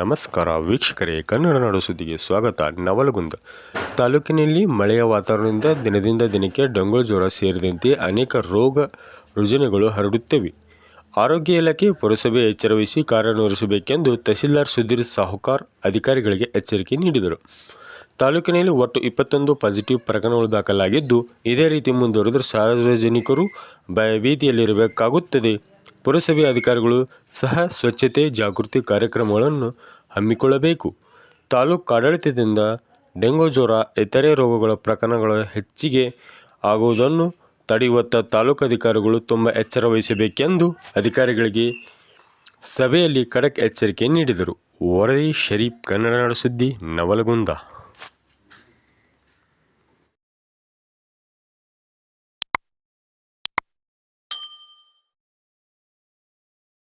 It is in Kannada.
ನಮಸ್ಕಾರ ವೀಕ್ಷಕರೇ, ಕನ್ನಡ ನಾಡು ಸುದ್ದಿಗೆ ಸ್ವಾಗತ. ನವಲಗುಂದ ತಾಲೂಕಿನಲ್ಲಿ ಮಳೆಯ ವಾತಾವರಣದಿಂದ ದಿನದಿಂದ ದಿನಕ್ಕೆ ಡೆಂಗು ಜ್ವರ ಸೇರಿದಂತೆ ಅನೇಕ ರೋಗ ರುಜಿನಗಳು ಹರಡುತ್ತಿವೆ. ಆರೋಗ್ಯ ಇಲಾಖೆ ಪುರಸಭೆ ಎಚ್ಚರವಹಿಸಿ ಕಾರ್ಯನಿರ್ವಹಿಸಬೇಕೆಂದು ತಹಸೀಲ್ದಾರ್ ಸುಧೀರ್ ಸಾಹುಕಾರ್ ಅಧಿಕಾರಿಗಳಿಗೆ ಎಚ್ಚರಿಕೆ ನೀಡಿದರು. ತಾಲೂಕಿನಲ್ಲಿ ಒಟ್ಟು 21 ಪಾಸಿಟಿವ್ ಪ್ರಕರಣಗಳು ದಾಖಲಾಗಿದ್ದು, ಇದೇ ರೀತಿ ಮುಂದುವರೆದರೆ ಸಾರ್ವಜನಿಕರು ಭಯಭೀತಿಯಲ್ಲಿರಬೇಕಾಗುತ್ತದೆ. ಪುರಸಭೆ ಅಧಿಕಾರಿಗಳು ಸಹ ಸ್ವಚ್ಛತೆ ಜಾಗೃತಿ ಕಾರ್ಯಕ್ರಮಗಳನ್ನು ಹಮ್ಮಿಕೊಳ್ಳಬೇಕು. ತಾಲೂಕು ಆಡಳಿತದಿಂದ ಡೆಂಗು ಜ್ವರ, ಇತರೆ ರೋಗಗಳ ಪ್ರಕರಣಗಳು ಹೆಚ್ಚಿಗೆ ಆಗುವುದನ್ನು ತಡೆಯುವತ್ತ ತಾಲೂಕು ಅಧಿಕಾರಿಗಳು ತುಂಬ ಎಚ್ಚರ ವಹಿಸಬೇಕೆಂದು ಅಧಿಕಾರಿಗಳಿಗೆ ಸಭೆಯಲ್ಲಿ ಖಡಕ್ ಎಚ್ಚರಿಕೆ ನೀಡಿದರು. ವರದಿ ಶರೀಫ್, ಕನ್ನಡ ನಾಡು ಸುದ್ದಿ, ನವಲಗುಂದ.